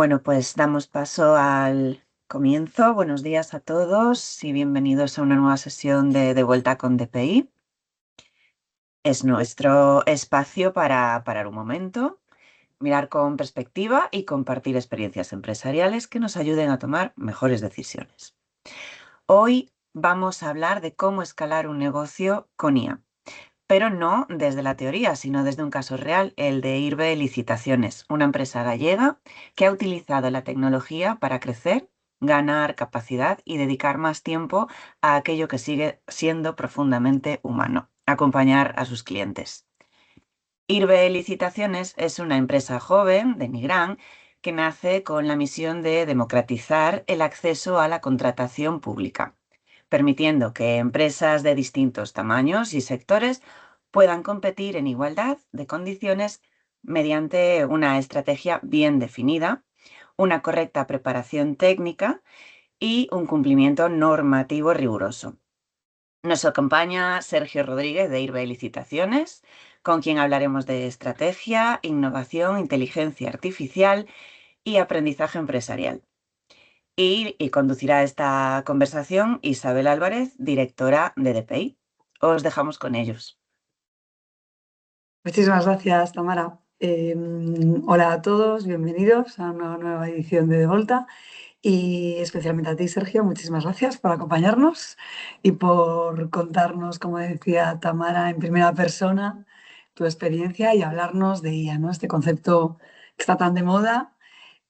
Bueno, pues damos paso al comienzo. Buenos días a todos y bienvenidos a una nueva sesión de Vuelta con DPI. Es nuestro espacio para parar un momento, mirar con perspectiva y compartir experiencias empresariales que nos ayuden a tomar mejores decisiones. Hoy vamos a hablar de cómo escalar un negocio con IA, pero no desde la teoría, sino desde un caso real, el de IRBE Licitaciones, una empresa gallega que ha utilizado la tecnología para crecer, ganar capacidad y dedicar más tiempo a aquello que sigue siendo profundamente humano, acompañar a sus clientes. IRBE Licitaciones es una empresa joven de Nigrán que nace con la misión de democratizar el acceso a la contratación pública, permitiendo que empresas de distintos tamaños y sectores puedan competir en igualdad de condiciones mediante una estrategia bien definida, una correcta preparación técnica y un cumplimiento normativo riguroso. Nos acompaña Sergio Rodríguez de IRBE Licitaciones, con quien hablaremos de estrategia, innovación, inteligencia artificial y aprendizaje empresarial. Y conducirá esta conversación Isabel Álvarez, directora de DPI. Os dejamos con ellos. Muchísimas gracias, Tamara. Hola a todos, bienvenidos a una nueva edición de Volta y especialmente a ti, Sergio, muchísimas gracias por acompañarnos y por contarnos, como decía Tamara, en primera persona tu experiencia y hablarnos de ella, ¿no? Este concepto que está tan de moda,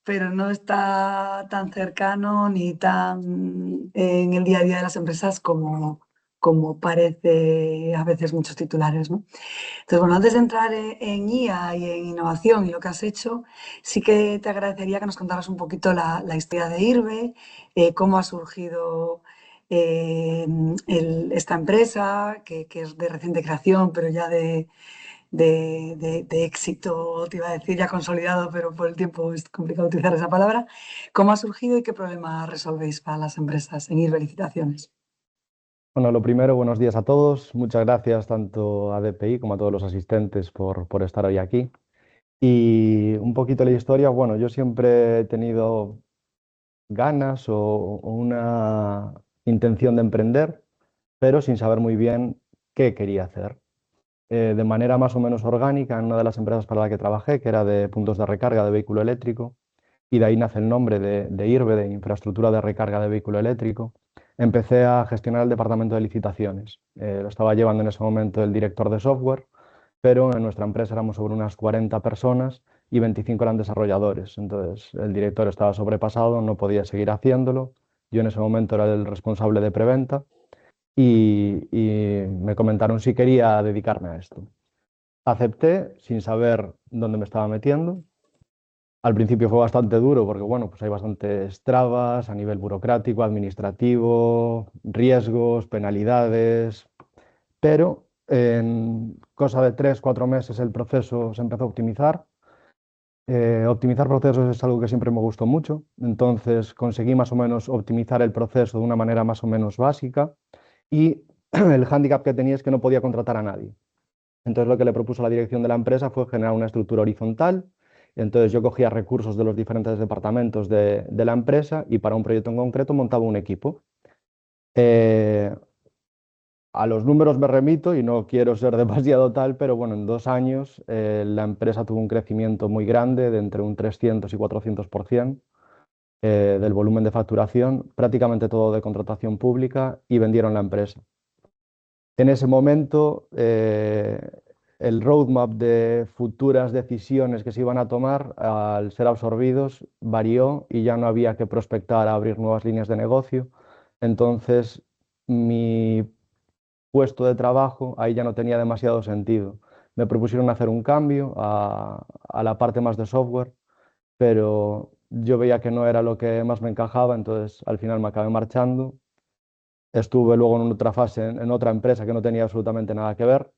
pero no está tan cercano ni tan en el día a día de las empresas como parece a veces muchos titulares, ¿no? Entonces, bueno, antes de entrar en IA y en innovación y lo que has hecho, sí que te agradecería que nos contaras un poquito la historia de IRBE, cómo ha surgido eh, esta empresa, que es de reciente creación, pero ya de éxito, te iba a decir ya consolidado, pero por el tiempo es complicado utilizar esa palabra. ¿Cómo ha surgido y qué problema resolvéis para las empresas en IRBE Licitaciones? Bueno, lo primero, buenos días a todos. Muchas gracias tanto a DPI como a todos los asistentes por estar hoy aquí. Y un poquito la historia, bueno, yo siempre he tenido ganas o una intención de emprender, pero sin saber muy bien qué quería hacer. De manera más o menos orgánica, en una de las empresas para la que trabajé, que era de puntos de recarga de vehículo eléctrico, y de ahí nace el nombre de IRBE, de Infraestructura de Recarga de Vehículo Eléctrico. Empecé a gestionar el departamento de licitaciones. Lo estaba llevando en ese momento el director de software, pero en nuestra empresa éramos sobre unas 40 personas y 25 eran desarrolladores. Entonces el director estaba sobrepasado, no podía seguir haciéndolo. Yo en ese momento era el responsable de preventa y me comentaron si quería dedicarme a esto. Acepté sin saber dónde me estaba metiendo. Al principio fue bastante duro porque, bueno, pues hay bastantes trabas a nivel burocrático, administrativo, riesgos, penalidades, pero en cosa de 3, 4 meses el proceso se empezó a optimizar. Optimizar procesos es algo que siempre me gustó mucho, entonces conseguí más o menos optimizar el proceso de una manera más o menos básica y el hándicap que tenía es que no podía contratar a nadie. Entonces lo que le propuso a la dirección de la empresa fue generar una estructura horizontal. Entonces yo cogía recursos de los diferentes departamentos de la empresa y para un proyecto en concreto montaba un equipo. Eh, a los números me remito y no quiero ser demasiado tal, pero bueno, en 2 años la empresa tuvo un crecimiento muy grande de entre un 300 y 400% del volumen de facturación, prácticamente todo de contratación pública y vendieron la empresa. En ese momento, el roadmap de futuras decisiones que se iban a tomar, al ser absorbidos, varió y ya no había que prospectar a abrir nuevas líneas de negocio. Entonces, mi puesto de trabajo ahí ya no tenía demasiado sentido. Me propusieron hacer un cambio a la parte más de software, pero yo veía que no era lo que más me encajaba, entonces al final me acabé marchando. Estuve luego en otra fase, en otra empresa que no tenía absolutamente nada que ver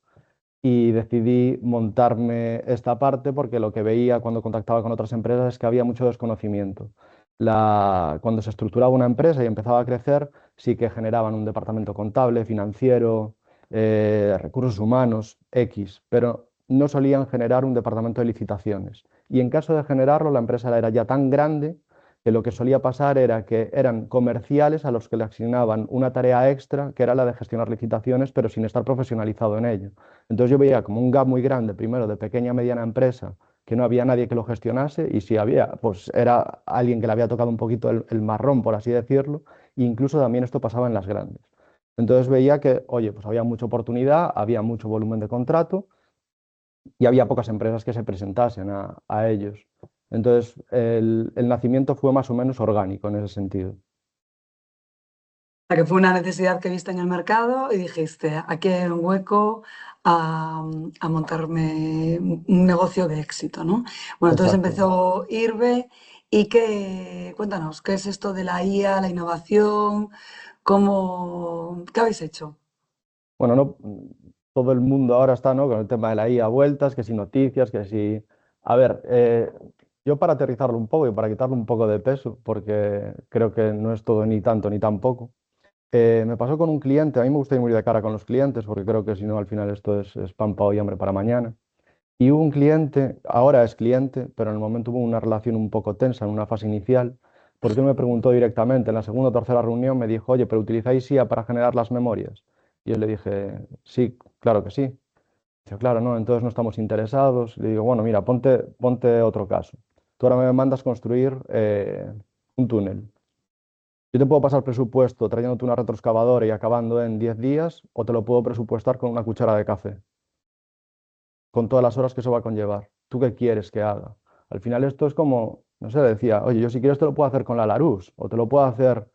y decidí montarme esta parte porque lo que veía cuando contactaba con otras empresas es que había mucho desconocimiento. Cuando se estructuraba una empresa y empezaba a crecer, sí que generaban un departamento contable, financiero, recursos humanos, X, pero no solían generar un departamento de licitaciones. y en caso de generarlo la empresa era ya tan grande que lo que solía pasar era que eran comerciales a los que le asignaban una tarea extra, que era la de gestionar licitaciones, pero sin estar profesionalizado en ello. Entonces yo veía como un gap muy grande, primero de pequeña a mediana empresa, que no había nadie que lo gestionase, y si había, pues era alguien que le había tocado un poquito el marrón, por así decirlo, e incluso también esto pasaba en las grandes. Entonces veía que, oye, pues había mucha oportunidad, había mucho volumen de contrato y había pocas empresas que se presentasen a ellos. Entonces el nacimiento fue más o menos orgánico en ese sentido. Sea, que fue una necesidad que viste en el mercado y dijiste, aquí hay un hueco a montarme un negocio de éxito, ¿no? Bueno, entonces Exacto. empezó Irbe y cuéntanos, ¿qué es esto de la IA, la innovación? ¿Qué habéis hecho? Bueno, no, todo el mundo ahora está, ¿no?, con el tema de la IA vueltas, que si noticias, que si... A ver, yo para aterrizarlo un poco y para quitarle un poco de peso, porque creo que no es todo ni tanto ni tan poco, me pasó con un cliente. A mí me gusta ir muy de cara con los clientes, porque creo que si no, al final esto es pan para hoy, hambre para mañana. Y hubo un cliente, ahora es cliente, pero en el momento hubo una relación un poco tensa en una fase inicial, porque él me preguntó directamente en la segunda o tercera reunión, me dijo, oye, ¿pero utilizáis IA para generar las memorias? Y yo le dije, sí, claro que sí. Dice, claro, no, entonces no estamos interesados. Le digo, bueno, mira, ponte otro caso. Tú ahora me mandas construir un túnel. Yo te puedo pasar presupuesto trayéndote una retroexcavadora y acabando en 10 días, o te lo puedo presupuestar con una cuchara de café, con todas las horas que eso va a conllevar. ¿Tú qué quieres que haga? Al final esto es como, no sé, decía, oye, yo si quieres te lo puedo hacer con la Larousse, o te lo puedo hacer...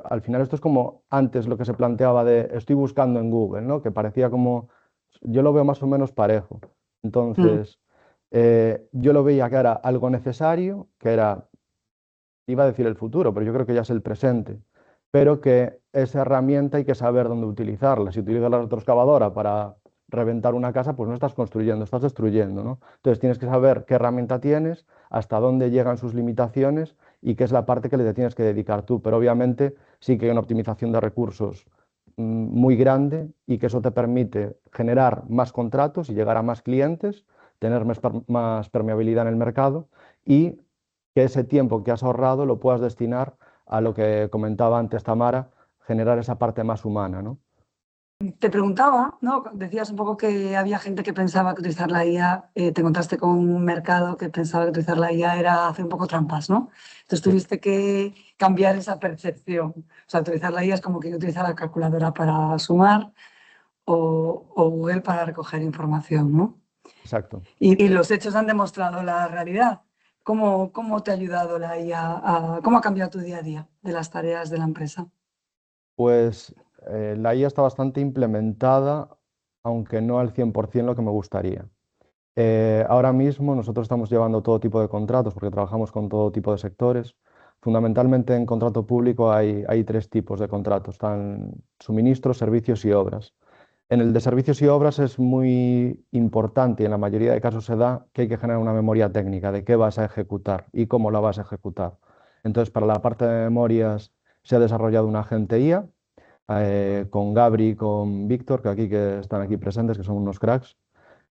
Al final esto es como antes lo que se planteaba de estoy buscando en Google, ¿no? Que parecía como, yo lo veo más o menos parejo. Mm. Entonces, yo lo veía que era algo necesario, que era, iba a decir el futuro, pero yo creo que ya es el presente, pero que esa herramienta hay que saber dónde utilizarla. Si utilizas la retroexcavadora para reventar una casa, pues no estás construyendo, estás destruyendo, ¿no? Entonces tienes que saber qué herramienta tienes, hasta dónde llegan sus limitaciones y qué es la parte que le tienes que dedicar tú. Pero obviamente sí que hay una optimización de recursos muy grande, y que eso te permite generar más contratos y llegar a más clientes, tener más permeabilidad en el mercado, y que ese tiempo que has ahorrado lo puedas destinar a lo que comentaba antes Tamara, generar esa parte más humana, ¿no? Te preguntaba, ¿no? Decías un poco que había gente que pensaba que utilizar la IA, te encontraste con un mercado que pensaba que utilizar la IA era hacer un poco trampas, ¿no? Entonces Sí, tuviste que cambiar esa percepción. O sea, utilizar la IA es como que utilizar la calculadora para sumar o Google para recoger información, ¿no? exacto. Y los hechos han demostrado la realidad. ¿Cómo te ha ayudado la IA? ¿Cómo ha cambiado tu día a día de las tareas de la empresa? Pues la IA está bastante implementada, aunque no al 100% lo que me gustaría. Ahora mismo nosotros estamos llevando todo tipo de contratos porque trabajamos con todo tipo de sectores. Fundamentalmente en contrato público hay tres tipos de contratos: están suministros, servicios y obras. En el de servicios y obras es muy importante, y en la mayoría de casos se da, que hay que generar una memoria técnica de qué vas a ejecutar y cómo la vas a ejecutar. Entonces, para la parte de memorias se ha desarrollado un agente IA, con Gabri y con Víctor, que están aquí presentes, que son unos cracks.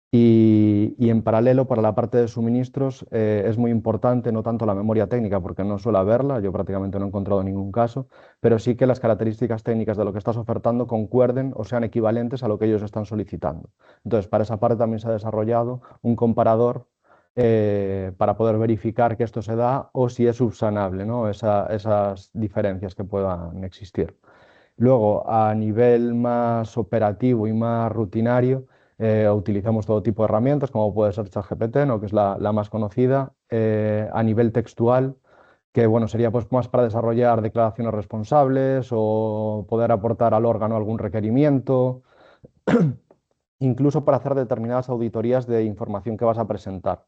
Y en paralelo, para la parte de suministros, es muy importante no tanto la memoria técnica, porque no suele haberla, yo prácticamente no he encontrado ningún caso, pero sí que las características técnicas de lo que estás ofertando concuerden o sean equivalentes a lo que ellos están solicitando. Entonces, para esa parte también se ha desarrollado un comparador, para poder verificar que esto se da o si es subsanable, ¿no? Esas diferencias que puedan existir. Luego, a nivel más operativo y más rutinario, utilizamos todo tipo de herramientas, como puede ser ChatGPT, ¿no?, que es la más conocida. A nivel textual, que bueno, sería pues más para desarrollar declaraciones responsables o poder aportar al órgano algún requerimiento, incluso para hacer determinadas auditorías de información que vas a presentar,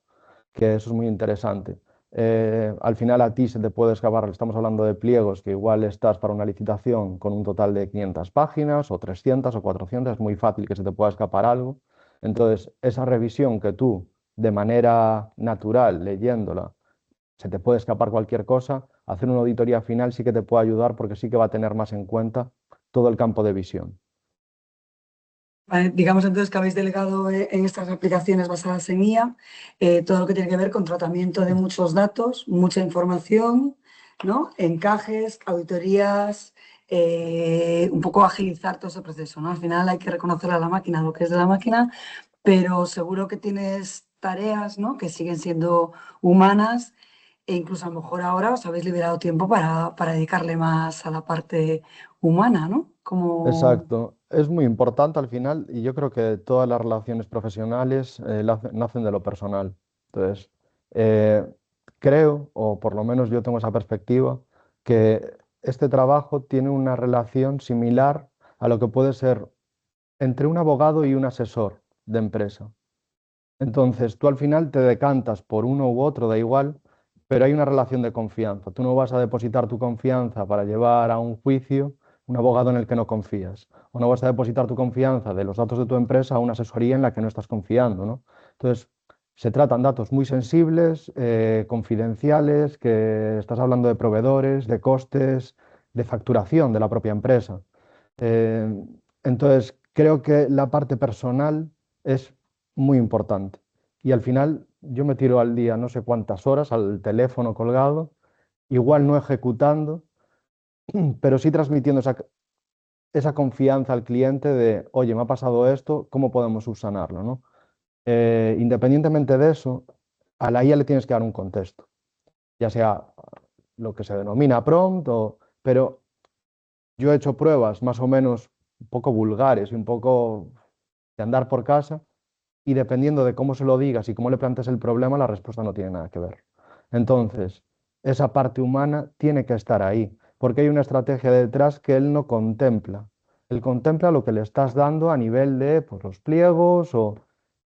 que eso es muy interesante. Al final a ti se te puede escapar, estamos hablando de pliegos que igual estás para una licitación con un total de 500 páginas o 300 o 400, es muy fácil que se te pueda escapar algo. Entonces, esa revisión que tú, de manera natural, leyéndola, se te puede escapar cualquier cosa, hacer una auditoría final sí que te puede ayudar, porque sí que va a tener más en cuenta todo el campo de visión. Vale, digamos entonces que habéis delegado en estas aplicaciones basadas en IA todo lo que tiene que ver con tratamiento de muchos datos, mucha información, ¿no? Encajes, auditorías, un poco agilizar todo ese proceso, ¿no? Al final hay que reconocer a la máquina lo que es de la máquina, pero seguro que tienes tareas, ¿no? Que siguen siendo humanas e incluso a lo mejor ahora os habéis liberado tiempo para dedicarle más a la parte humana, ¿no? Como... Exacto, es muy importante al final y yo creo que todas las relaciones profesionales nacen de lo personal. Entonces, eh, creo, o por lo menos yo tengo esa perspectiva, que este trabajo tiene una relación similar a lo que puede ser entre un abogado y un asesor de empresa. Entonces, tú al final te decantas por uno u otro, da igual, pero hay una relación de confianza. Tú no vas a depositar tu confianza para llevar a un juicio un abogado en el que no confías. O no vas a depositar tu confianza de los datos de tu empresa a una asesoría en la que no estás confiando, ¿no? Entonces, se tratan datos muy sensibles, confidenciales, que estás hablando de proveedores, de costes, de facturación de la propia empresa. Eh, entonces, creo que la parte personal es muy importante. Y al final yo me tiro al día no sé cuántas horas al teléfono colgado, igual no ejecutando, pero sí transmitiendo esa confianza al cliente de, oye, me ha pasado esto, ¿cómo podemos subsanarlo, ¿no? Independientemente de eso, a la IA le tienes que dar un contexto, ya sea lo que se denomina prompt, pero yo he hecho pruebas más o menos un poco vulgares y un poco de andar por casa y dependiendo de cómo se lo digas y cómo le plantees el problema, la respuesta no tiene nada que ver. Entonces, esa parte humana tiene que estar ahí, porque hay una estrategia detrás que él no contempla. Él contempla lo que le estás dando a nivel de pues, los pliegos,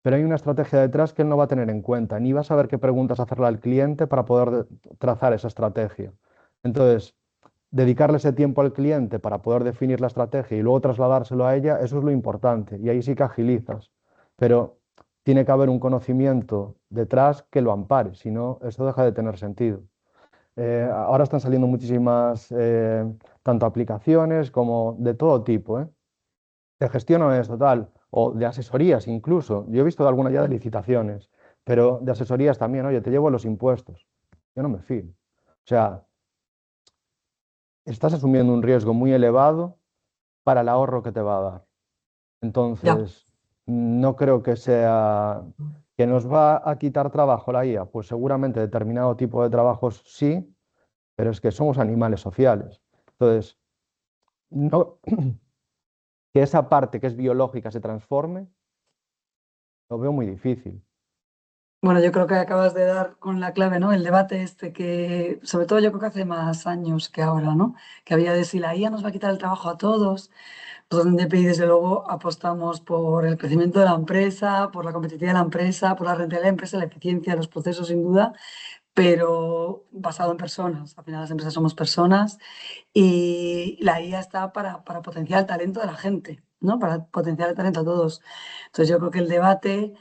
pero hay una estrategia detrás que él no va a tener en cuenta, ni va a saber qué preguntas hacerle al cliente para poder trazar esa estrategia. Entonces, dedicarle ese tiempo al cliente para poder definir la estrategia y luego trasladárselo a ella, eso es lo importante. Y ahí sí que agilizas. Pero tiene que haber un conocimiento detrás que lo ampare, si no, esto deja de tener sentido. Ahora están saliendo muchísimas, tanto aplicaciones como de todo tipo, ¿eh? De gestión o es total, o de asesorías incluso. Yo he visto de alguna ya de licitaciones, pero de asesorías también, oye, te llevo los impuestos. Yo no me fío. O sea, estás asumiendo un riesgo muy elevado para el ahorro que te va a dar. Ya. Entonces, no creo que sea que nos va a quitar trabajo la IA. Pues seguramente determinado tipo de trabajos sí, pero es que somos animales sociales. Entonces, no, que esa parte que es biológica se transforme, lo veo muy difícil. Bueno, yo creo que acabas de dar con la clave, ¿no? El debate este que, sobre todo yo creo que hace más años que ahora, ¿no? Que había de si la IA nos va a quitar el trabajo a todos. Nosotros en DPI, desde luego, apostamos por el crecimiento de la empresa, por la competitividad de la empresa, por la rentabilidad de la empresa, la eficiencia de los procesos, sin duda, pero basado en personas. Al final las empresas somos personas y la IA está para potenciar el talento de la gente, ¿no? Para potenciar el talento a todos. Entonces yo creo que el debate,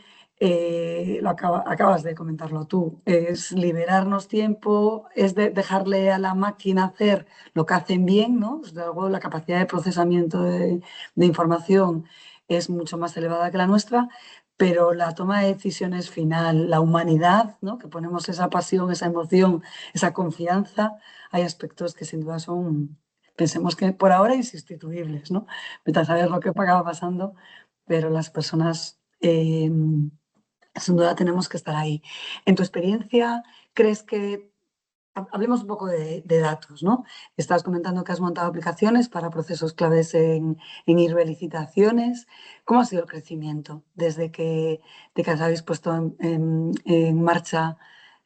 acabas de comentarlo tú, es liberarnos tiempo, es dejarle a la máquina hacer lo que hacen bien, ¿no? Desde luego la capacidad de procesamiento de información es mucho más elevada que la nuestra, pero la toma de decisiones final, la humanidad, ¿no? Que ponemos esa pasión, esa emoción, esa confianza, hay aspectos que sin duda son, pensemos que por ahora insustituibles, ¿no? Vete a saber lo que acaba pasando, pero las personas sin duda tenemos que estar ahí. En tu experiencia, ¿crees que... Hablemos un poco de datos, ¿no? Estás comentando que has montado aplicaciones para procesos claves en ir licitaciones. ¿Cómo ha sido el crecimiento desde de que habéis puesto en marcha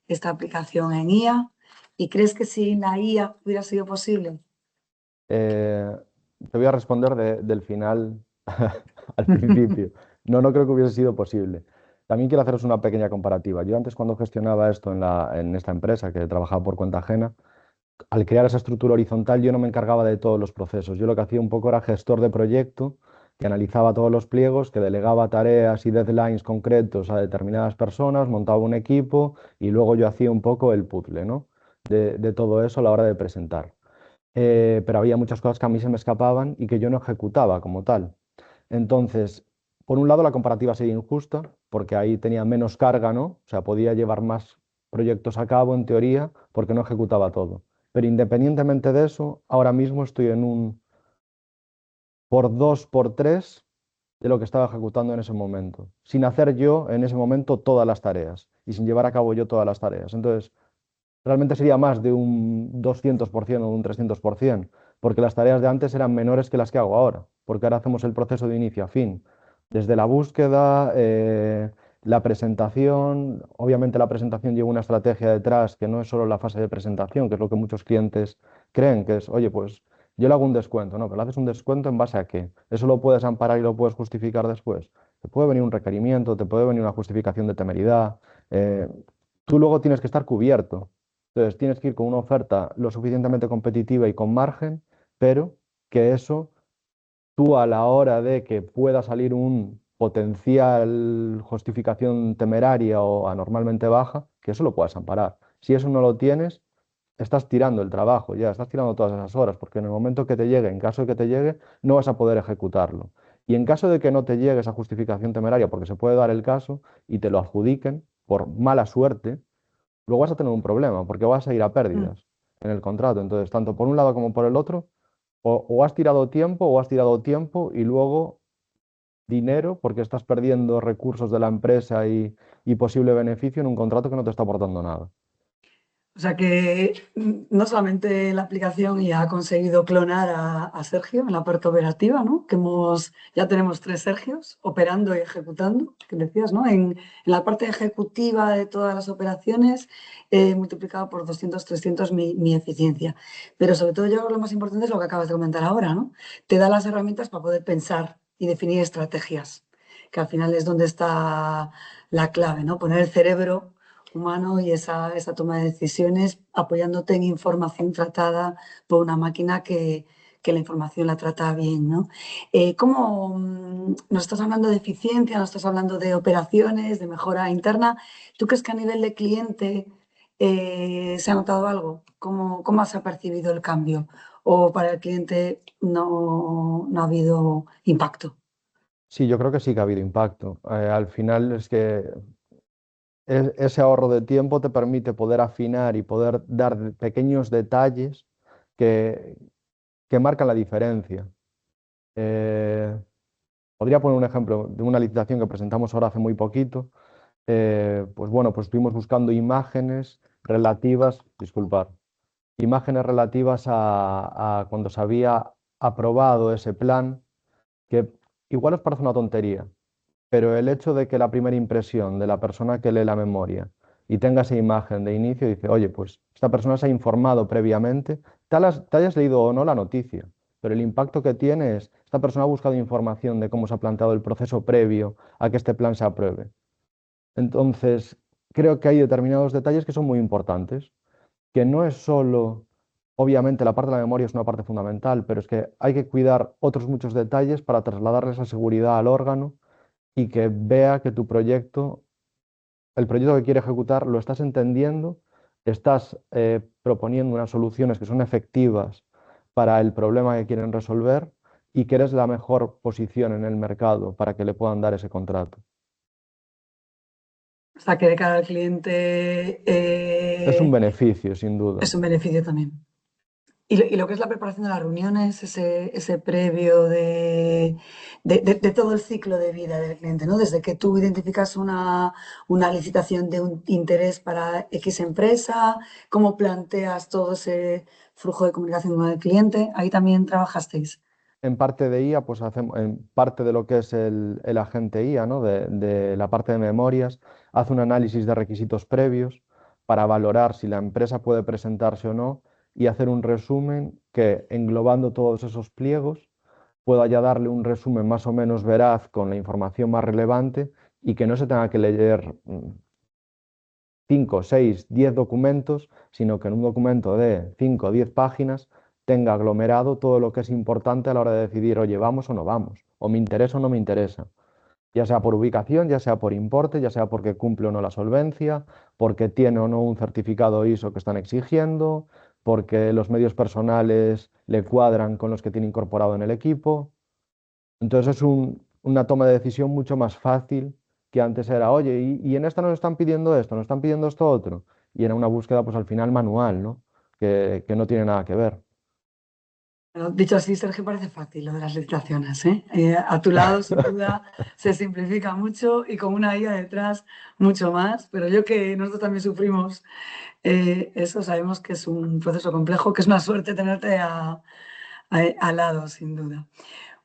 esta aplicación en IA? ¿Y crees que sin la IA hubiera sido posible? Eh, Te voy a responder del final al principio. No, no creo que hubiese sido posible. También quiero haceros una pequeña comparativa. Yo antes cuando gestionaba esto en esta empresa que trabajaba por cuenta ajena, al crear esa estructura horizontal yo no me encargaba de todos los procesos. Yo lo que hacía un poco era gestor de proyecto, que analizaba todos los pliegos, que delegaba tareas y deadlines concretos a determinadas personas, montaba un equipo y luego yo hacía un poco el puzzle, ¿no? De todo eso a la hora de presentar. Pero había muchas cosas que a mí se me escapaban y que yo no ejecutaba como tal. Entonces, por un lado la comparativa sería injusta, porque ahí tenía menos carga, ¿no? O sea, podía llevar más proyectos a cabo en teoría, porque no ejecutaba todo. Pero independientemente de eso, ahora mismo estoy en un por dos, por tres de lo que estaba ejecutando en ese momento, sin hacer yo en ese momento todas las tareas y sin llevar a cabo yo todas las tareas. Entonces, realmente sería más de un 200% o un 300%, porque las tareas de antes eran menores que las que hago ahora, porque ahora hacemos el proceso de inicio a fin, desde la búsqueda, la presentación. Obviamente la presentación lleva una estrategia detrás que no es solo la fase de presentación, que es lo que muchos clientes creen, que es, oye, pues yo le hago un descuento, ¿no? Pero le haces un descuento ¿en base a qué? Eso lo puedes amparar y lo puedes justificar después. Te puede venir un requerimiento, te puede venir una justificación de temeridad. eh, Tú luego tienes que estar cubierto. Entonces, tienes que ir con una oferta lo suficientemente competitiva y con margen, pero que eso, tú a la hora de que pueda salir un potencial justificación temeraria o anormalmente baja, que eso lo puedas amparar. Si eso no lo tienes, estás tirando el trabajo, ya estás tirando todas esas horas, porque en el momento que te llegue, en caso de que te llegue, no vas a poder ejecutarlo. Y en caso de que no te llegue esa justificación temeraria, porque se puede dar el caso y te lo adjudiquen por mala suerte, luego vas a tener un problema porque vas a ir a Mm. pérdidas en el contrato. Entonces, tanto por un lado como por el otro, o has tirado tiempo o has tirado tiempo y luego dinero porque estás perdiendo recursos de la empresa y posible beneficio en un contrato que no te está aportando nada. O sea que no solamente la aplicación ya ha conseguido clonar a Sergio en la parte operativa, ¿no? Que ya tenemos 3 Sergios operando y ejecutando, que decías, ¿no? En la parte ejecutiva de todas las operaciones, multiplicado por 200, 300 mi eficiencia. Pero sobre todo yo creo que lo más importante es lo que acabas de comentar ahora, ¿no? Te da las herramientas para poder pensar y definir estrategias, que al final es donde está la clave, ¿no? Poner el cerebro humano y esa toma de decisiones apoyándote en información tratada por una máquina que la información la trata bien, ¿no? ¿Cómo nos estás hablando de eficiencia, nos estás hablando de operaciones, de mejora interna? ¿Tú crees que a nivel de cliente se ha notado algo? ¿Cómo has percibido el cambio? ¿O para el cliente no ha habido impacto? Sí, yo creo que sí que ha habido impacto. Al final es que ese ahorro de tiempo te permite poder afinar y poder dar pequeños detalles que, que marcan la diferencia. Eh, Podría poner un ejemplo de una licitación que presentamos ahora hace muy poquito. Pues bueno, pues estuvimos buscando imágenes relativas, disculpad, imágenes relativas a cuando se había aprobado ese plan, que igual os parece una tontería, pero el hecho de que la primera impresión de la persona que lee la memoria y tenga esa imagen de inicio, dice, oye, pues esta persona se ha informado previamente, te hayas leído o no la noticia, pero el impacto que tiene es, esta persona ha buscado información de cómo se ha planteado el proceso previo a que este plan se apruebe. Entonces, creo que hay determinados detalles que son muy importantes, que no es solo, obviamente la parte de la memoria es una parte fundamental, pero es que hay que cuidar otros muchos detalles para trasladarle esa seguridad al órgano y que vea que tu proyecto, el proyecto que quiere ejecutar, lo estás entendiendo, estás proponiendo unas soluciones que son efectivas para el problema que quieren resolver y que eres la mejor posición en el mercado para que le puedan dar ese contrato. O sea que de cara al cliente Es un beneficio, sin duda. es un beneficio también. Y lo que es la preparación de las reuniones, ese previo de todo el ciclo de vida del cliente, ¿no? Desde que tú identificas una licitación de un interés para X empresa, cómo planteas todo ese flujo de comunicación con el cliente, ahí también trabajasteis. En parte de IA, pues hacemos, en parte de lo que es el agente IA, ¿no? De la parte de memorias, hace un análisis de requisitos previos para valorar si la empresa puede presentarse o no y hacer un resumen que, englobando todos esos pliegos, pueda ya darle un resumen más o menos veraz con la información más relevante y que no se tenga que leer 5, 6, 10 documentos, sino que en un documento de 5 o 10 páginas tenga aglomerado todo lo que es importante a la hora de decidir, oye, vamos o no vamos, o me interesa o no me interesa, ya sea por ubicación, ya sea por importe, ya sea porque cumple o no la solvencia, porque tiene o no un certificado ISO que están exigiendo, porque los medios personales le cuadran con los que tiene incorporado en el equipo. Entonces una toma de decisión mucho más fácil que antes era, oye, y en esta nos están pidiendo esto, nos están pidiendo esto otro. Y era una búsqueda, pues al final manual, ¿no? Que no tiene nada que ver. Bueno, dicho así, Sergio, parece fácil lo de las licitaciones, ¿eh? A tu lado, sin duda, se simplifica mucho y con una IA detrás, mucho más. Pero yo que nosotros también sufrimos eso, sabemos que es un proceso complejo, que es una suerte tenerte al lado, sin duda.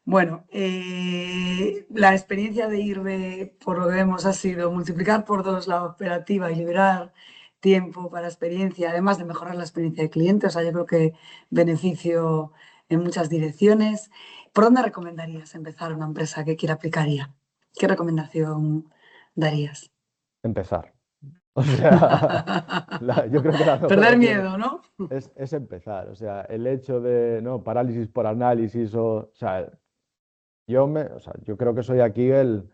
Bueno, la experiencia de IRB, por lo que vemos, ha sido multiplicar por dos la operativa y liberar tiempo para experiencia, además de mejorar la experiencia de cliente. O sea, yo creo que beneficio en muchas direcciones. ¿Por dónde recomendarías empezar una empresa que quiera aplicar IA? ¿Qué recomendación darías? Empezar. O sea, yo creo que la mejor Perder opción miedo, ¿no? es empezar. O sea, el hecho de, no, parálisis por análisis, o sea, yo creo que soy aquí el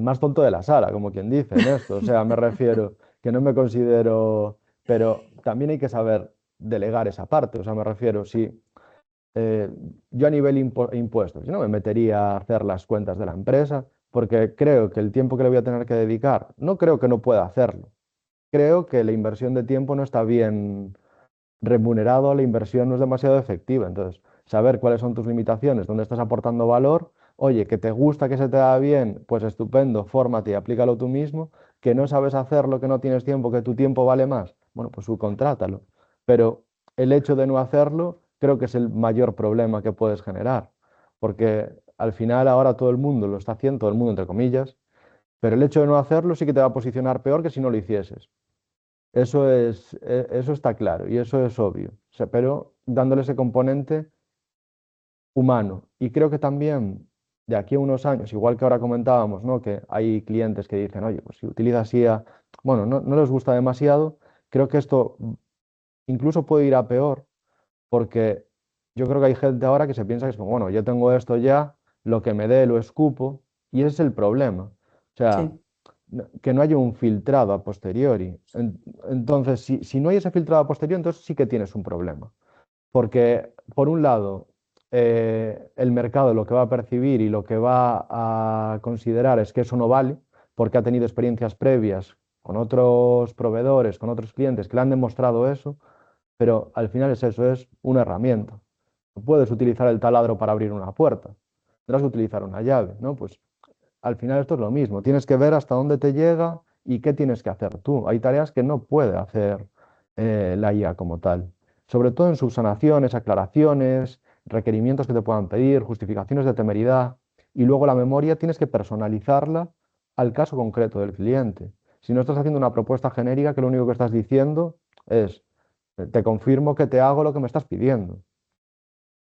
más tonto de la sala, como quien dice en esto. O sea, me refiero que no me considero, pero también hay que saber delegar esa parte. O sea, me refiero, si eh, yo a nivel impuestos, yo no me metería a hacer las cuentas de la empresa, porque creo que el tiempo que le voy a tener que dedicar, no creo que no pueda hacerlo. Creo que la inversión de tiempo no está bien remunerado, la inversión no es demasiado efectiva. Entonces, saber cuáles son tus limitaciones, dónde estás aportando valor, oye, que te gusta, que se te da bien, pues estupendo, fórmate y aplícalo tú mismo, que no sabes hacerlo, que no tienes tiempo, que tu tiempo vale más, bueno, pues subcontrátalo. Pero el hecho de no hacerlo creo que es el mayor problema que puedes generar, porque al final ahora todo el mundo lo está haciendo, todo el mundo entre comillas, pero el hecho de no hacerlo sí que te va a posicionar peor que si no lo hicieses. Eso está claro y eso es obvio, o sea, pero dándole ese componente humano. Y creo que también de aquí a unos años, igual que ahora comentábamos, ¿no? Que hay clientes que dicen, oye, pues si utilizas IA, bueno, no les gusta demasiado, creo que esto incluso puede ir a peor, porque yo creo que hay gente ahora que se piensa que es como, bueno, yo tengo esto ya, lo que me dé lo escupo, y ese es el problema. O sea, Sí. que no haya un filtrado a posteriori. Entonces, si no hay ese filtrado a posteriori, entonces sí que tienes un problema. Porque, por un lado, el mercado lo que va a percibir y lo que va a considerar es que eso no vale, porque ha tenido experiencias previas con otros proveedores, con otros clientes que le han demostrado eso, pero al final es eso, es una herramienta. No puedes utilizar el taladro para abrir una puerta, tendrás que utilizar una llave, ¿no? Pues al final esto es lo mismo, tienes que ver hasta dónde te llega y qué tienes que hacer tú. Hay tareas que no puede hacer la IA como tal, sobre todo en subsanaciones, aclaraciones, requerimientos que te puedan pedir, justificaciones de temeridad, y luego la memoria tienes que personalizarla al caso concreto del cliente. Si no estás haciendo una propuesta genérica que lo único que estás diciendo es, te confirmo que te hago lo que me estás pidiendo.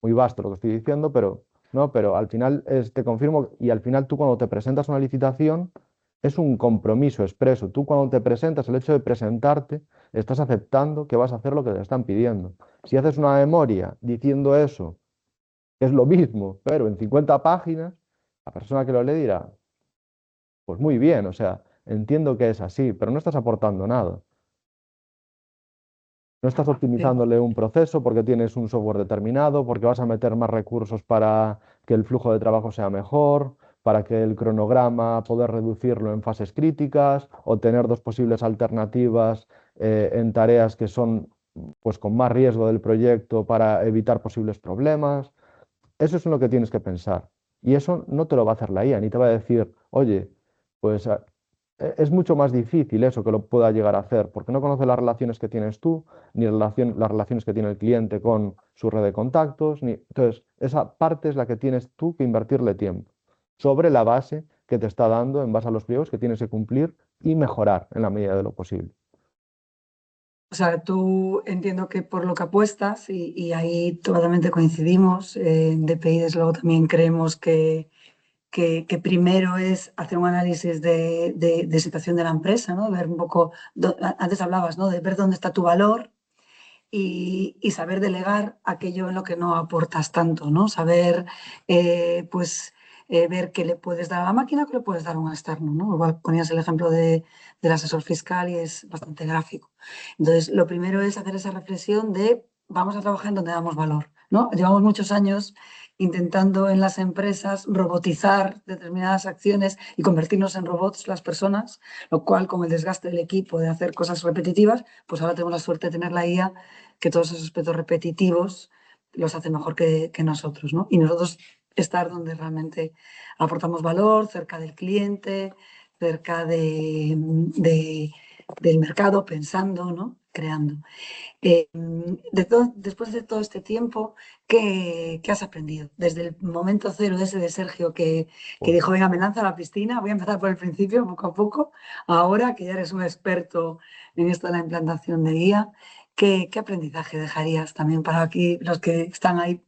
Muy vasto lo que estoy diciendo, pero no, pero al final te confirmo y al final tú cuando te presentas a una licitación es un compromiso expreso. Tú cuando te presentas, el hecho de presentarte, estás aceptando que vas a hacer lo que te están pidiendo. Si haces una memoria diciendo eso, es lo mismo, pero en 50 páginas, la persona que lo lee dirá, pues muy bien, o sea, entiendo que es así, pero no estás aportando nada. No estás Sí. optimizándole un proceso porque tienes un software determinado, porque vas a meter más recursos para que el flujo de trabajo sea mejor, para que el cronograma poder reducirlo en fases críticas o tener dos posibles alternativas en tareas que son pues con más riesgo del proyecto para evitar posibles problemas. Eso es en lo que tienes que pensar. Y eso no te lo va a hacer la IA, ni te va a decir, oye, pues es mucho más difícil eso que lo pueda llegar a hacer, porque no conoce las relaciones que tienes tú, ni las relaciones que tiene el cliente con su red de contactos. Entonces, esa parte es la que tienes tú que invertirle tiempo, sobre la base que te está dando en base a los pliegos que tienes que cumplir y mejorar en la medida de lo posible. O sea, tú entiendo que por lo que apuestas, y ahí totalmente coincidimos, en DPI desde luego también creemos que primero es hacer un análisis de situación de la empresa, ¿no? Ver un poco, antes hablabas, ¿no? De ver dónde está tu valor y saber delegar aquello en lo que no aportas tanto, ¿no? Saber, pues, ver qué le puedes dar a la máquina o qué le puedes dar a un externo, ¿no? Igual ponías el ejemplo del asesor fiscal y es bastante gráfico. Entonces, lo primero es hacer esa reflexión de vamos a trabajar en donde damos valor, ¿no? Llevamos muchos años intentando en las empresas robotizar determinadas acciones y convertirnos en robots las personas, lo cual con el desgaste del equipo de hacer cosas repetitivas, pues ahora tenemos la suerte de tener la IA que todos esos aspectos repetitivos los hace mejor que nosotros, ¿no? Y nosotros estar donde realmente aportamos valor, cerca del cliente, cerca del mercado, pensando, ¿no? Creando. Después de todo este tiempo, ¿qué has aprendido? Desde el momento cero ese de Sergio que Pues, dijo, venga, me lanzo a la piscina, voy a empezar por el principio, poco a poco, ahora que ya eres un experto en esto de la implantación de guía, ¿qué aprendizaje dejarías también para aquí los que están ahí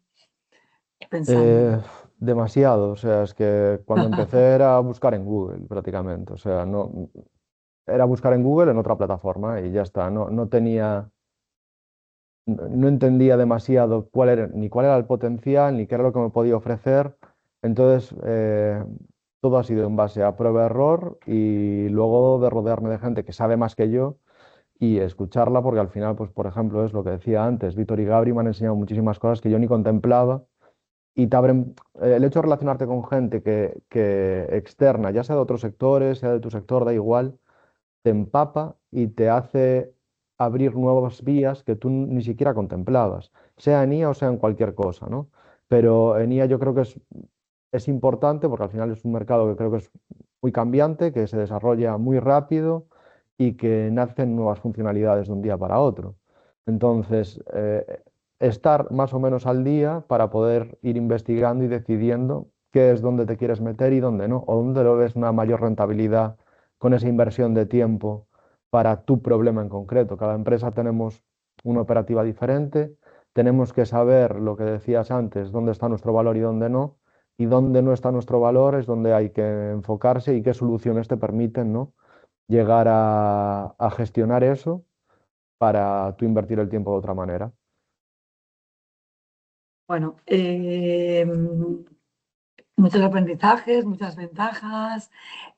pensando? eh, demasiado, o sea, es que cuando empecé era buscar en Google prácticamente, o sea, no, era buscar en Google en otra plataforma y ya está, no tenía, no entendía demasiado cuál era, ni cuál era el potencial, ni qué era lo que me podía ofrecer. Entonces, todo ha sido en base a prueba-error y luego de rodearme de gente que sabe más que yo y escucharla, porque al final, pues, por ejemplo, es lo que decía antes, Víctor y Gabri me han enseñado muchísimas cosas que yo ni contemplaba y te abren, el hecho de relacionarte con gente que externa, ya sea de otros sectores, sea de tu sector, da igual, te empapa y te hace abrir nuevas vías que tú ni siquiera contemplabas, sea en IA o sea en cualquier cosa, ¿no? Pero en IA yo creo que es importante porque al final es un mercado que creo que es muy cambiante, que se desarrolla muy rápido y que nacen nuevas funcionalidades de un día para otro. Entonces, estar más o menos al día para poder ir investigando y decidiendo qué es donde te quieres meter y dónde no, o dónde lo ves una mayor rentabilidad con esa inversión de tiempo para tu problema en concreto. Cada empresa tenemos una operativa diferente, tenemos que saber lo que decías antes, dónde está nuestro valor y dónde no, y dónde no está nuestro valor es donde hay que enfocarse y qué soluciones te permiten, ¿no? Llegar a gestionar eso para tú invertir el tiempo de otra manera. Bueno, muchos aprendizajes, muchas ventajas.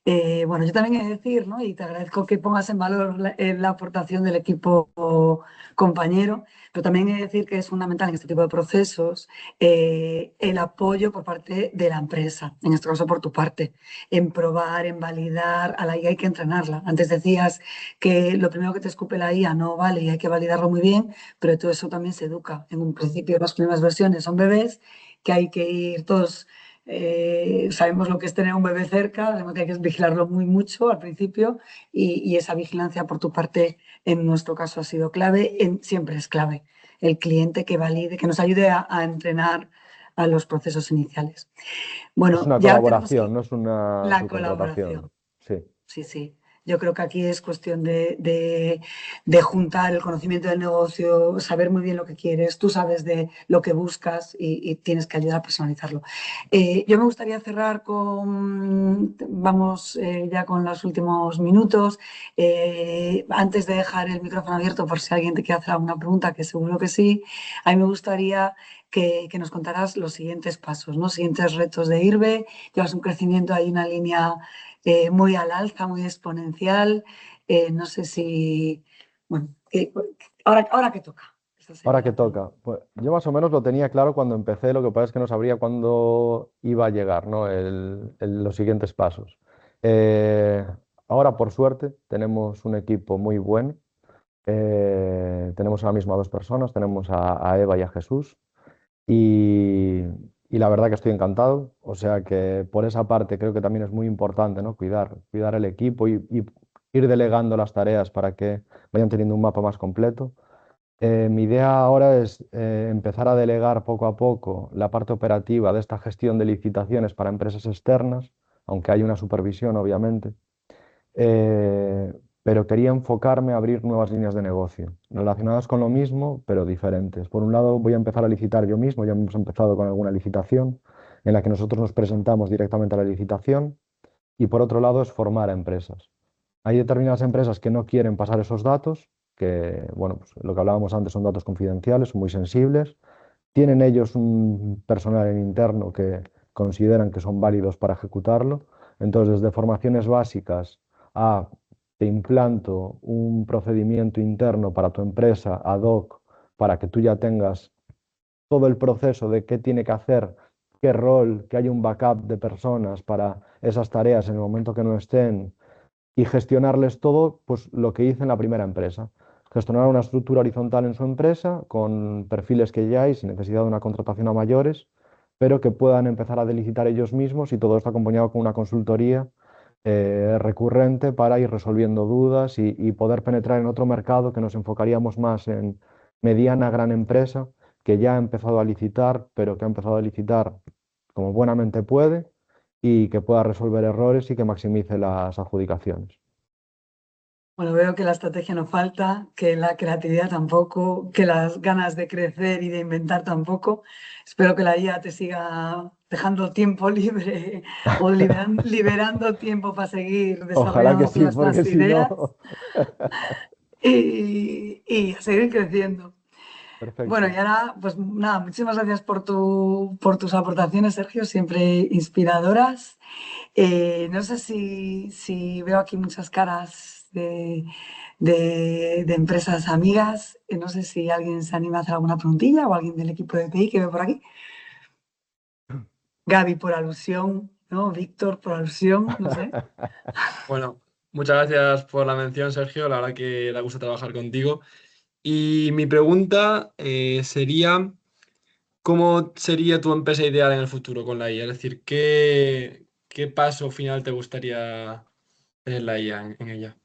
Bueno, yo también he de decir, ¿no? Y te agradezco que pongas en valor la aportación del equipo compañero, pero también he de decir que es fundamental en este tipo de procesos el apoyo por parte de la empresa, en este caso por tu parte, en probar, en validar, a la IA hay que entrenarla. Antes decías que lo primero que te escupe la IA no vale y hay que validarlo muy bien, pero todo eso también se educa. En un principio las primeras versiones son bebés que hay que ir todos sabemos lo que es tener un bebé cerca, sabemos que hay que vigilarlo muy mucho al principio y esa vigilancia por tu parte en nuestro caso ha sido clave, siempre es clave el cliente que valide, que nos ayude a entrenar a los procesos iniciales. Es Bueno, una ya tenemos colaboración, no es una la subcontratación. colaboración. Sí. Sí, sí. Yo creo que aquí es cuestión de juntar el conocimiento del negocio, saber muy bien lo que quieres, tú sabes de lo que buscas y tienes que ayudar a personalizarlo. Yo me gustaría cerrar vamos ya con los últimos minutos. Antes de dejar el micrófono abierto por si alguien te quiere hacer alguna pregunta, que seguro que sí, a mí me gustaría que nos contaras los siguientes pasos, ¿no? Siguientes retos de IRBE. Llevas un crecimiento, hay una línea muy al alza, muy exponencial. No sé si, bueno, ahora que toca. Esa sería Ahora que la pregunta. toca, pues yo más o menos lo tenía claro cuando empecé, lo que pasa es que no sabría cuándo iba a llegar, ¿no? Los siguientes pasos. Eh, Ahora, por suerte, tenemos un equipo muy bueno. Tenemos ahora mismo a dos personas, tenemos a Eva y a Jesús, y, y la verdad que estoy encantado. O sea que por esa parte creo que también es muy importante, ¿no? Cuidar el equipo y ir delegando las tareas para que vayan teniendo un mapa más completo. Mi idea ahora es empezar a delegar poco a poco la parte operativa de esta gestión de licitaciones para empresas externas, aunque hay una supervisión, obviamente. Eh, pero quería enfocarme a abrir nuevas líneas de negocio relacionadas con lo mismo, pero diferentes. Por un lado, voy a empezar a licitar yo mismo, ya hemos empezado con alguna licitación en la que nosotros nos presentamos directamente a la licitación, y por otro lado es formar a empresas. Hay determinadas empresas que no quieren pasar esos datos, que, bueno, pues lo que hablábamos antes son datos confidenciales, son muy sensibles. Tienen ellos un personal en interno que consideran que son válidos para ejecutarlo. Entonces, desde formaciones básicas a te implanto un procedimiento interno para tu empresa ad hoc para que tú ya tengas todo el proceso de qué tiene que hacer qué rol, que haya un backup de personas para esas tareas en el momento que no estén y gestionarles todo, pues lo que hice en la primera empresa. Gestionar una estructura horizontal en su empresa con perfiles que ya hay sin necesidad de una contratación a mayores, pero que puedan empezar a delicitar ellos mismos y todo esto acompañado con una consultoría recurrente para ir resolviendo dudas y poder penetrar en otro mercado que nos enfocaríamos más en mediana, gran empresa, que ya ha empezado a licitar, pero que ha empezado a licitar como buenamente puede y que pueda resolver errores y que maximice las adjudicaciones. Bueno, veo que la estrategia no falta, que la creatividad tampoco, que las ganas de crecer y de inventar tampoco. Espero que la IA te siga dejando tiempo libre o liberando tiempo para seguir Ojalá que desarrollando sí, todas porque estas si ideas no... y a seguir creciendo. Bueno, y Perfecto. ahora, pues nada, muchísimas gracias por tus aportaciones, Sergio, siempre inspiradoras. No sé si veo aquí muchas caras de empresas amigas. No sé si alguien se anima a hacer alguna preguntilla o alguien del equipo de TI que veo por aquí. Gaby por alusión, ¿no? Víctor por alusión, no sé. Bueno, muchas gracias por la mención, Sergio. La verdad que da gusto trabajar contigo. Y mi pregunta sería, ¿cómo sería tu empresa ideal en el futuro con la IA? Es decir, ¿qué paso final te gustaría tener la IA en ella?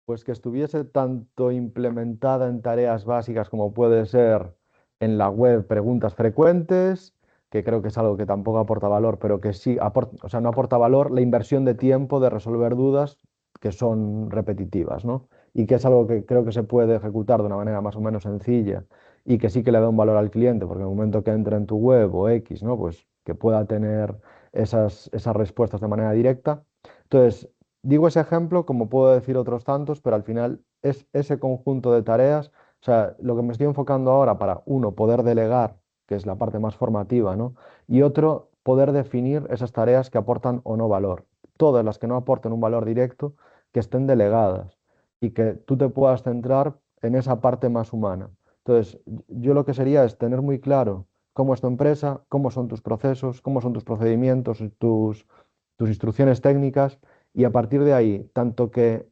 Pues que estuviese tanto implementada en tareas básicas como puede ser en la web preguntas frecuentes, que creo que es algo que tampoco aporta valor, pero que sí aporta, o sea, no aporta valor la inversión de tiempo de resolver dudas que son repetitivas, ¿no? Y que es algo que creo que se puede ejecutar de una manera más o menos sencilla y que sí que le da un valor al cliente, porque en el momento que entre en tu web o X, ¿no? Pues que pueda tener esas respuestas de manera directa. Entonces, digo ese ejemplo como puedo decir otros tantos, pero al final es ese conjunto de tareas, o sea, lo que me estoy enfocando ahora para, uno, poder delegar, que es la parte más formativa, ¿no? Y otro, poder definir esas tareas que aportan o no valor. Todas las que no aporten un valor directo, que estén delegadas y que tú te puedas centrar en esa parte más humana. Entonces, yo lo que sería es tener muy claro cómo es tu empresa, cómo son tus procesos, cómo son tus procedimientos, tus instrucciones técnicas y a partir de ahí, tanto que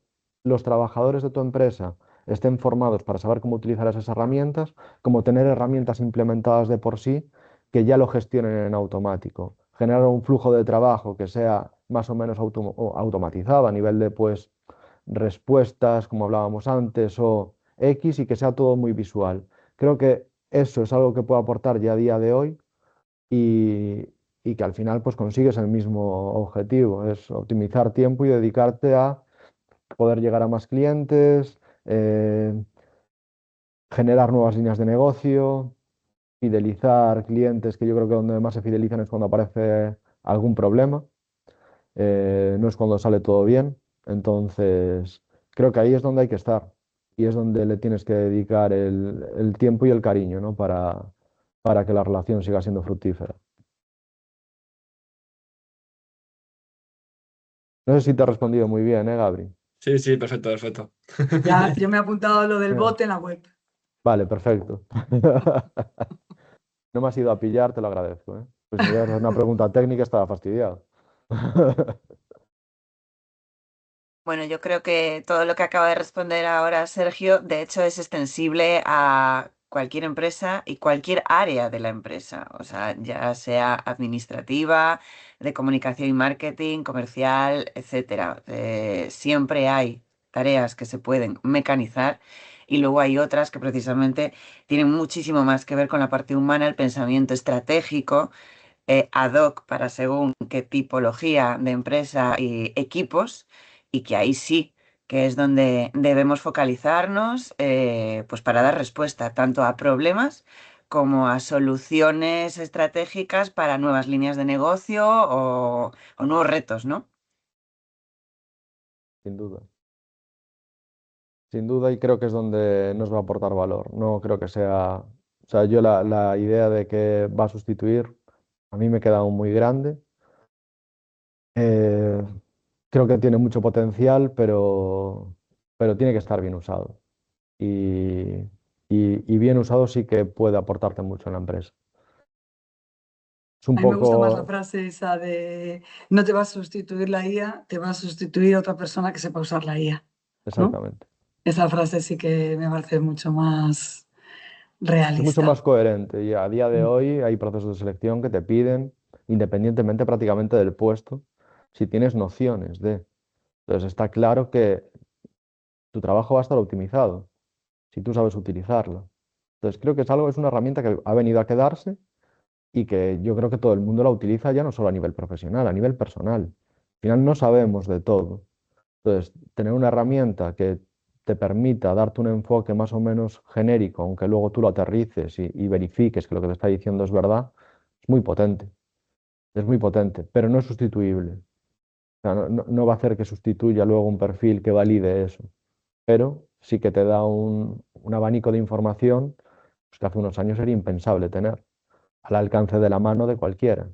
los trabajadores de tu empresa estén formados para saber cómo utilizar esas herramientas, como tener herramientas implementadas de por sí que ya lo gestionen en automático. Generar un flujo de trabajo que sea más o menos o automatizado a nivel de pues respuestas, como hablábamos antes, o X y que sea todo muy visual. Creo que eso es algo que puedo aportar ya a día de hoy y, y que al final pues consigues el mismo objetivo, es optimizar tiempo y dedicarte a poder llegar a más clientes, generar nuevas líneas de negocio, fidelizar clientes, que yo creo que donde más se fidelizan es cuando aparece algún problema, no es cuando sale todo bien. Entonces, creo que ahí es donde hay que estar y es donde le tienes que dedicar el tiempo y el cariño, ¿no? Para que la relación siga siendo fructífera. No sé si te he respondido muy bien, Gabri? Sí, sí, perfecto, perfecto. Ya, yo me he apuntado a lo del Eh, bot en la web. Vale, perfecto. No me has ido a pillar, te lo agradezco, ¿eh? Pues si me ibas a hacer una pregunta técnica estaba fastidiado. Bueno, yo creo que todo lo que acaba de responder ahora Sergio, de hecho, es extensible a cualquier empresa y cualquier área de la empresa, o sea, ya sea administrativa, de comunicación y marketing, comercial, etcétera. Siempre hay tareas que se pueden mecanizar y luego hay otras que precisamente tienen muchísimo más que ver con la parte humana, el pensamiento estratégico ad hoc para según qué tipología de empresa y equipos, y que ahí sí que es donde debemos focalizarnos pues para dar respuesta tanto a problemas como a soluciones estratégicas para nuevas líneas de negocio o nuevos retos, ¿no? Sin duda. Sin duda, y creo que es donde nos va a aportar valor. No creo que sea. O sea, yo la idea de que va a sustituir, a mí me queda aún muy grande. Eh, Creo que tiene mucho potencial, pero tiene que estar bien usado. Y bien usado sí que puede aportarte mucho en la empresa. Es un A mí me gusta más la poco frase esa de no te va a sustituir la IA, te va a sustituir otra persona que sepa usar la IA, ¿no? exactamente. Esa frase sí que me parece mucho más Es mucho realista. más coherente y a día de hoy hay procesos de selección que te piden, independientemente prácticamente del puesto, si tienes nociones de. Entonces está claro que tu trabajo va a estar optimizado si tú sabes utilizarlo. Entonces creo que es una herramienta que ha venido a quedarse y que yo creo que todo el mundo la utiliza ya no solo a nivel profesional, a nivel personal. Al final no sabemos de todo. Entonces, tener una herramienta que te permita darte un enfoque más o menos genérico, aunque luego tú lo aterrices y verifiques que lo que te está diciendo es verdad, es muy potente. Es muy potente, pero no es sustituible. O sea, no va a hacer que sustituya luego un perfil que valide eso, pero sí que te da un abanico de información pues, que hace unos años era impensable tener al alcance de la mano de cualquiera.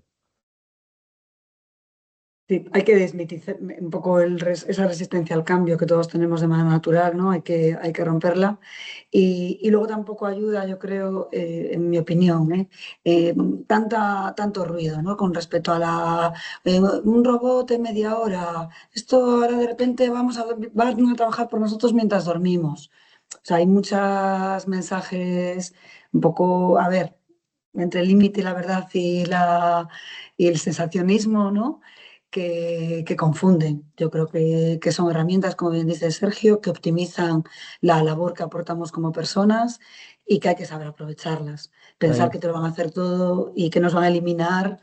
Sí, hay que desmitizar un poco esa resistencia al cambio que todos tenemos de manera natural, ¿no? Hay que romperla. Y luego tampoco ayuda, yo creo, en mi opinión, Eh, tanto ruido, ¿no? Con respecto a un robot en media hora, esto ahora de repente van a trabajar por nosotros mientras dormimos. O sea, hay muchos mensajes un poco, a ver, entre el límite y la verdad y el sensacionismo, ¿no? Que confunden. Yo creo que son herramientas, como bien dice Sergio, que optimizan la labor que aportamos como personas y que hay que saber aprovecharlas. Pensar Ahí, que te lo van a hacer todo y que nos van a eliminar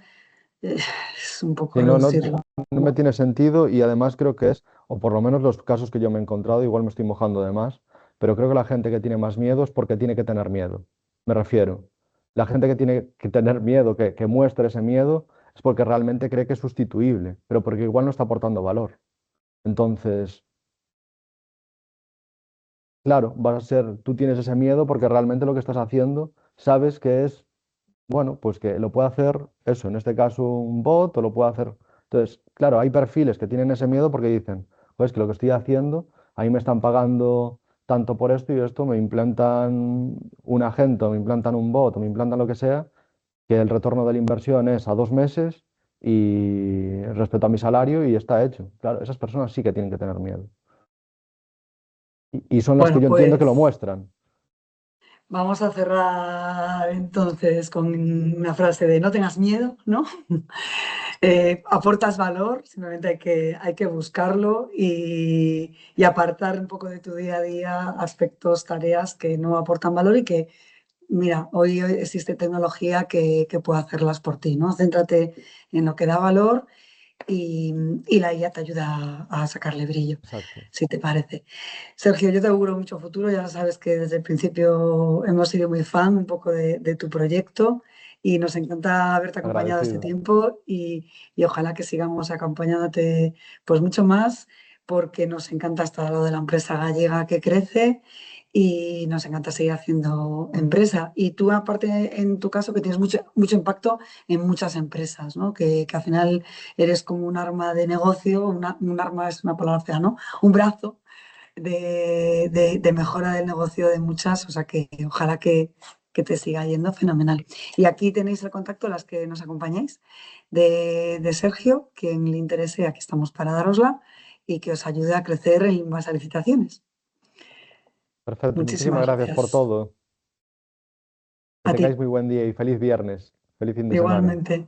eh, es un poco sí, reducirlo. no me tiene sentido y además creo que es, o por lo menos los casos que yo me he encontrado, igual me estoy mojando de más, pero creo que la gente que tiene más miedo es porque tiene que tener miedo. Me refiero, la gente que tiene que tener miedo, que muestra ese miedo, es porque realmente cree que es sustituible, pero porque igual no está aportando valor. Entonces, claro, vas a ser, tú tienes ese miedo porque realmente lo que estás haciendo sabes que es bueno, pues que lo puede hacer eso, en este caso un bot o lo puede hacer. Entonces, claro, hay perfiles que tienen ese miedo porque dicen, pues que lo que estoy haciendo, ahí me están pagando tanto por esto y esto, me implantan un agente, o me implantan un bot, o me implantan lo que sea, que el retorno de la inversión es a 2 meses y respecto a mi salario y está hecho. Claro, esas personas sí que tienen que tener miedo. Y son las que Bueno, yo entiendo que lo pues muestran. vamos a cerrar entonces con una frase de no tengas miedo, ¿no? Aportas valor, simplemente hay que buscarlo y apartar un poco de tu día a día aspectos, tareas que no aportan valor y que, mira, hoy existe tecnología que puede hacerlas por ti, ¿no? Céntrate en lo que da valor y la IA te ayuda a sacarle brillo, Exacto. si te parece. Sergio, yo te auguro mucho futuro, ya sabes que desde el principio hemos sido muy fan un poco de tu proyecto y nos encanta haberte acompañado este Agradecido. tiempo y ojalá que sigamos acompañándote pues mucho más porque nos encanta estar al lado de la empresa gallega que crece y nos encanta seguir haciendo empresa. Y tú aparte en tu caso que tienes mucho impacto en muchas empresas, ¿no? Que al final eres como un arma de negocio, un arma es una palabra fea, ¿no? Un brazo de mejora del negocio de muchas, o sea que ojalá que te siga yendo fenomenal. Y aquí tenéis el contacto, las que nos acompañáis, de Sergio, quien le interese, aquí estamos para darosla y que os ayude a crecer en más licitaciones. Perfecto. Muchísimas Muchísimas gracias por gracias. todo. Que A ti, tengáis muy buen día y feliz viernes. Feliz fin de semana. igualmente.